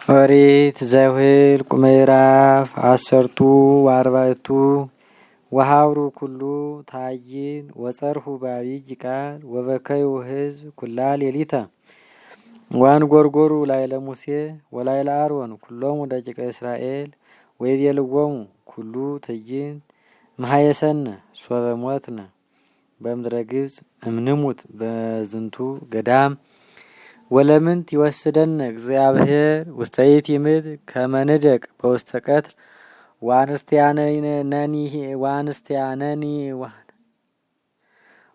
ኦሪት ዘኍልቍ ምዕራፍ 10 ወሀብሩ ኩሉ ታይን ወጸርሁ በዐቢይ ቃል ወበከዩ ሕዝብ ኩላ ሌሊተ ወአንጐርጐሩ ላዕለ ሙሴ ወላዕለ አሮን ኩሎሙ ደቂቀ እስራኤል ወይቤልዎሙ ኩሉ ትዕይንት እምኀየሰነ ሶበ ሞትነ በምድረ ግብጽ እምንሙት በዝንቱ ገዳም ወለምንት ይወስደነ እግዚአብሔር ውስተ ይእቲ ምድር ከመ ንደቅ በውስተ ቀትር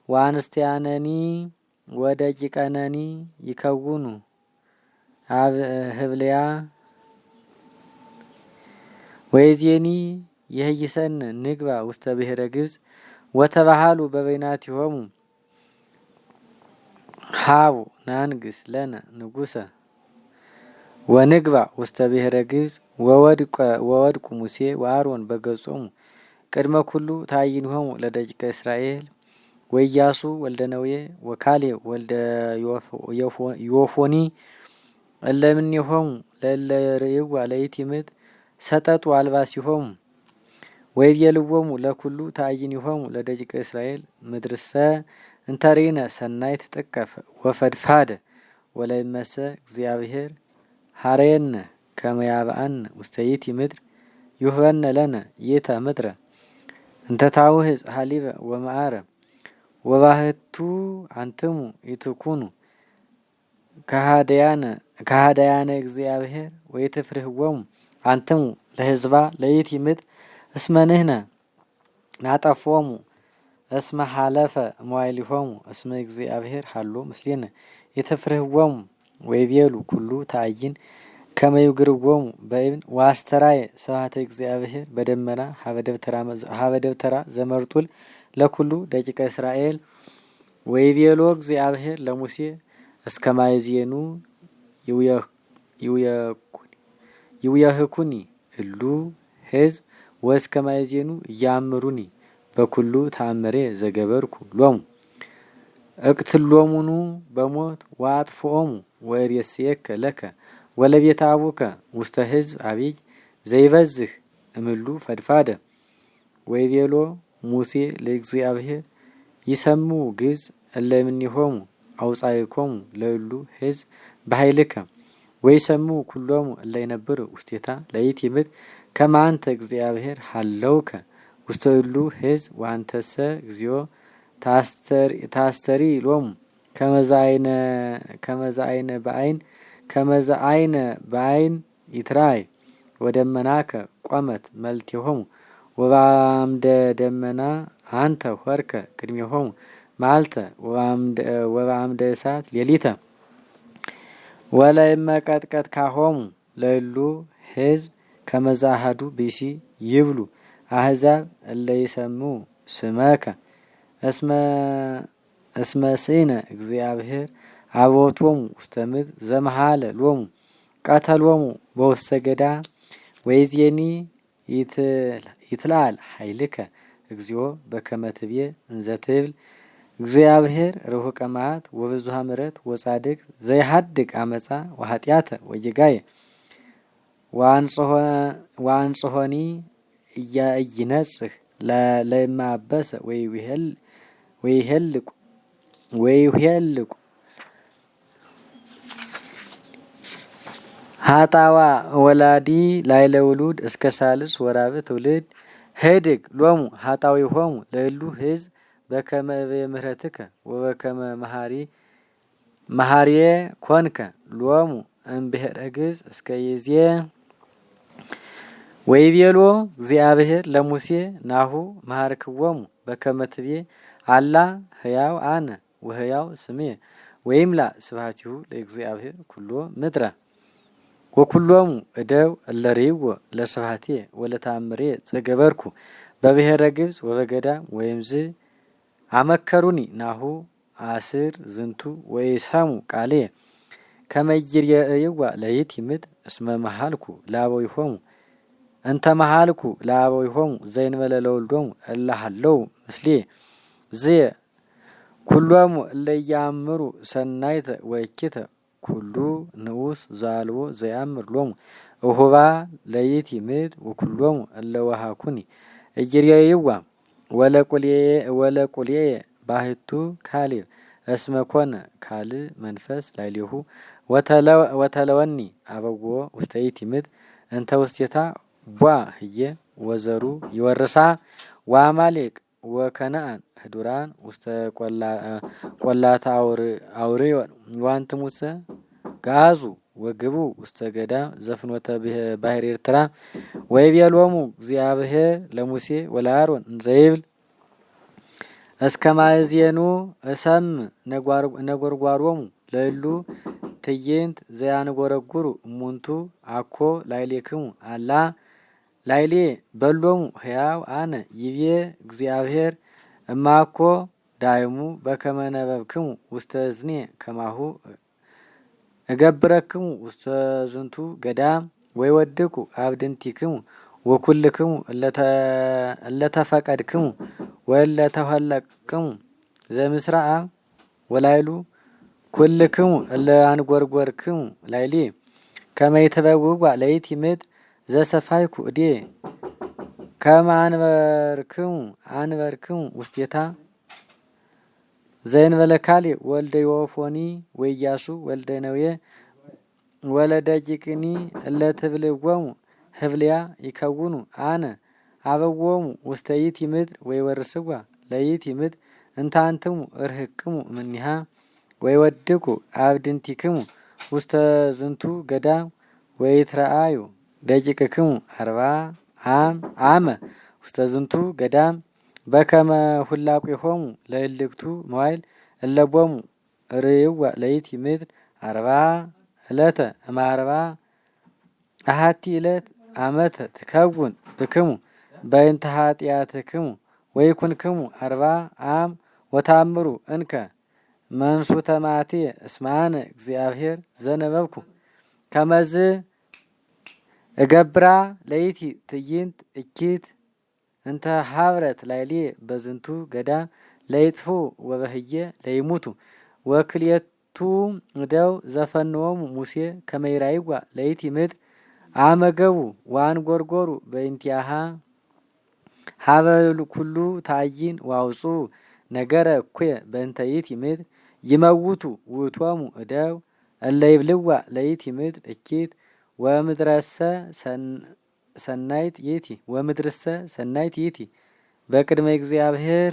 ወአንስቲያነኒ ወደቂቀነኒ ይከውኑ ህብልያ ወይዜኒ ይህይሰነ ንግባ ውስተ ብሔረ ግብጽ ወተባሃሉ በበይናቲሆሙ ሀቡ ናንግስ ለነ ንጉሰ ወንግባ ውስተ ብሔረ ግብጽ ወወድቁ ሙሴ ወአሮን በገጾሙ ቅድመ ኩሉ ታይንሆሙ ለደቂቀ እስራኤል ወኢያሱ ወልደ ነዌ ወካሌብ ወልደ ዮፎኒ እለ እምኔሆሙ ለእለ ርእይዋ ለይእቲ ምድር ሰጠጡ አልባሲሆሙ ወይቤልዎሙ ለኩሉ ታይንሆሙ ለደቂቀ እስራኤል ምድርሰ እንተርኢነ ሰናይት ጥቀፈ ወፈድፋደ ወለይመሰ እግዚአብሔር ሀረየነ ከመ ያብአነ ውስተ ይእቲ ምድር ይሁበነ ለነ ይእተ ምድረ እንተ ታውህዝ ሀሊበ ወመዓረ ወባህቱ አንትሙ ይትኩኑ ከሃደያነ እግዚአብሔር ወይትፍርህዎሙ አንትሙ ለሕዝባ ለይእቲ ምድር እስመ ንሕነ ናጠፍዎሙ እስመ ሀለፈ መዋዕሊሆሙ እስመ እግዚአብሔር ሀሎ ምስሌነ ይትፍርህዎሙ ወይቤሉ ኩሉ ታይን ከመ ይግርዎሙ በእብን ወአስተራየ ስብሐተ እግዚአብሔር በደመና ሀበ ደብተራ ዘመርጡል ለኩሉ ደቂቀ እስራኤል ወይቤሎ እግዚአብሔር ለሙሴ እስከ ማእዜኑ ይውየህኩኒ እሉ ሕዝብ ወእስከ ማእዜኑ እያምሩኒ በኩሉ ተአምሬ ዘገበርኩ ሎሙ እቅትሎሙኑ በሞት ወአጥፍኦሙ ወእሬስየከ ለከ ወለቤተ አቡከ ውስተ ሕዝብ አቢይ ዘይበዝህ እምሉ ፈድፋደ ወይቤሎ ሙሴ ለእግዚአብሔር ይሰምዑ ግብጽ እለ እምኔሆሙ አውጻእኮሙ ለእሉ ሕዝብ በኃይልከ ወይሰምዑ ኩሎሙ እለ ይነብሩ ውስቴታ ለይእቲ ምድር ከመ አንተ እግዚአብሔር ሀለውከ ውስተ እሉ ሕዝብ ወአንተሰ እግዚኦ ታስተሪ ሎሙ ከመዘ አይነ በአይን ይትራይ ወደመናከ ቆመት መልቴሆሙ ወበአምደ ደመና አንተ ሆርከ ቅድሜሆሙ መዓልተ ወበአምደ እሳት ሌሊተ ወለእመ ቀጥቀጥካሆሙ ለእሉ ሕዝብ ከመዘ አሐዱ ብእሲ ይብሉ አሕዛብ እለ ይሰምዑ ስመከ እስመ ስእነ እግዚአብሔር አብቦቶሙ ውስተ ምድር ዘመሃለ ሎሙ ቀተሎሙ በውስተ ገዳም ወይዜኒ ይትለአል ኃይልከ እግዚኦ በከመ ትቤ እንዘ ትብል እግዚአብሔር ርሁቀ መዓት ወብዙኃ ምሕረት ወጻድቅ ዘይሐድግ አመፃ ወኃጢአተ ወጌጋየ ወአንጽሖኒ ኢይነጽህ ለእመአበሰ ወይሄልቁ ሀጣዋ ወላዲ ላዕለ ውሉድ እስከ ሳልስ ወራብዕ ትውልድ ህድግ ሎሙ ሀጣዊሆሙ ለእሉ ሕዝብ በከመ እበየ ምሕረትከ ወበከመ መሐርየ ኮንከ ሎሙ እምብሔረ ግብጽ እስከ ይእዜ ወይቤሎ እግዚአብሔር ለሙሴ ናሁ መሐርክዎሙ በከመ ትቤ አላ ሕያው አነ ወሕያው ስሜ ወይምላእ ስብሐቲሁ ለእግዚአብሔር ኩሎ ምድረ ወኩሎሙ እደው እለ ርእይዎ ለስብሐትየ ወለተአምርየ ዘገበርኩ በብሔረ ግብጽ ወበገዳም ወይምዝ አመከሩኒ ናሁ አስር ዝንቱ ወይሰሙ ቃልየ ከመ ይርእይዋ ለይእቲ ምድር እስመ መሃልኩ ለአበዊሆሙ እንተ መሃልኩ ለአበዊሆሙ ዘእንበለ ለወልዶሙ እለ ሀለው ምስሌየ ዝየ ኩሎሙ እለ ኢየአምሩ ሰናይተ ወእኪተ ኩሉ ንዑስ ዘአልቦ ዘያምር ሎሙ እሁባ ለይቲ ምድር ወኩሎሙ እለ ወሃኩኒ እጅሬይዋ ወለቁልየ ባህቱ ካሌብ እስመ ኮነ ካልእ መንፈስ ላዕሌሁ ወተለወኒ አበዎ ውስተ ይእቲ ምድር እንተ ውስቴታ ቧ ህየ ወዘሩ ይወርሳ ወአማሌቅ ወከነአን ህዱራን ውስተ ቆላታ አውሬዮን ዋንትሙሰ ጋዙ ወግቡ ውስተ ገዳም ዘፍኖተ ባሕረ ኤርትራ ወይቤሎሙ እግዚአብሔር ለሙሴ ወለአሮን እንዘይብል እስከ ማእዜኑ እሰም ነጎርጓሮሙ ለእሉ ትዕይንት ዘያንጎረጉሩ እሙንቱ አኮ ላዕሌክሙ አላ ላዕሌ በሎሙ ሕያው አነ ይቤ እግዚአብሔር እማኮ ዳይሙ በከመ ነበብክሙ ውስተ እዝኔ ከማሁ እገብረክሙ ውስተ ዝንቱ ገዳም ወይወድቁ አብድንቲክሙ ወኩልክሙ እለተፈቀድክሙ ወእለተኸለቅክሙ ዘምስራአ ወላይሉ ኩልክሙ እለ አንጎርጎርክሙ ላዕሌ ከመ ይትበውዋ ለይቲ ምድር ዘሰፋይኩ እዴ ከመ አንበርክሙ ውስቴታ ዘእንበለ ካልእ ወልደ ዮፎኒ ወኢያሱ ወልደ ነዌ ወለደቂቅኒ እለ ትብልዎሙ ህብልያ ይከውኑ አነ አበዎሙ ውስተ ይእቲ ምድር ወይወርስዋ ለይእቲ ምድር እንተ አንትሙ እርህቅሙ እምኔሃ ወይወድቁ አብድንቲክሙ ውስተ ዝንቱ ገዳም ወይትረአዩ ደቂቅክሙ 40 አመ ውስተ ዝንቱ ገዳም በከመ ሁላቄሆሙ ለእልክቱ መዋይል እለቦሙ ርእይዋ ለይቲ ምድር 40 ዕለተ እም40 አሐቲ ዕለት አመተ ትከውን ብክሙ በእንተ ኃጢአትክሙ ወይኩንክሙ 40 አም ወታምሩ እንከ መንሱተ ማቴ እስመ አነ እግዚአብሔር ዘነበብኩ ከመዝ እገብራ ለይቲ ትዕይንት እኪት እንተ ሀብረት ላዕሌ በዝንቱ ገዳም ለይጥፉ ወበህየ ለይሙቱ ወክልኤቱ እደው ዘፈንዎሙ ሙሴ ከመ ይራይዋ ለይቲ ምድር አመገቡ ወአንጎርጎሩ በእንቲአሃ ሀበ ኩሉ ታይን ዋውፁ ነገረ እኩየ በእንተ ይእቲ ምድር ይመውቱ ውእቶሙ እደው እለ ይብልዋ ለይቲ ምድር እኪት ወምድረሰ ሰናይት ይእቲ በቅድመ እግዚአብሔር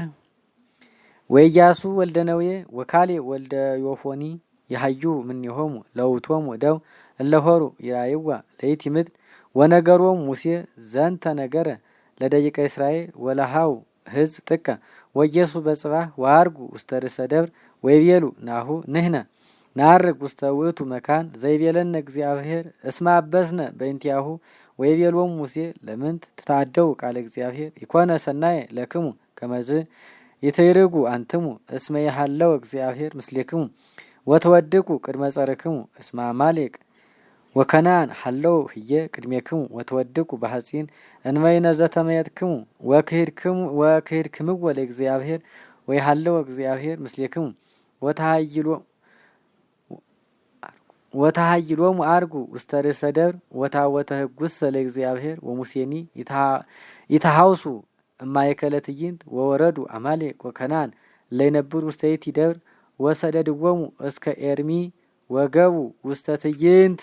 ወኢያሱ ወልደ ነዌ ወካሌብ ወልደ ዮፎኒ ይሃዩ እምኔሆሙ ለውእቶሙ እደው እለ ሆሩ ይራይዋ ለይቲ ምድር ወነገሮሙ ሙሴ ዘንተ ነገረ ለደቂቀ እስራኤል ወለሃው ሕዝብ ጥቀ ወኢየሱ በጽባህ ወአርጉ ውስተ ርእሰ ደብር ወይቤሉ ናሁ ንሕነ ናርግ ውስተ ውእቱ መካን ዘይቤለነ እግዚአብሔር እስመ አበስነ በእንቲአሁ ወይቤሎሙ ሙሴ ለምንት ትታደው ቃለ እግዚአብሔር ይኮነ ሰናየ ለክሙ ከመዝ ይትይርጉ አንትሙ እስመ ይሃለው እግዚአብሔር ምስሌክሙ ወተወድቁ ቅድመ ጸርክሙ እስመ አማሌቅ ወከናን ሃለው ህየ ቅድሜክሙ ወተወድቁ በሐጺን እንበይነ ዘተመየጥክሙ ወክሂድክምዎ ለእግዚአብሔር ወይሃለው እግዚአብሔር ምስሌክሙ ወተሃይሎሙ አርጉ ውስተ ርእሰ ደብር ወታወተ ሕጉሰ ለእግዚአብሔር ወሙሴኒ ይተሃውሱ እማእከለ ትዕይንት ወወረዱ አማሌቅ ወከናን ለይነብሩ ውስተ ይእቲ ደብር ወሰደድዎሙ እስከ ኤርሚ ወገቡ ውስተ ትዕይንት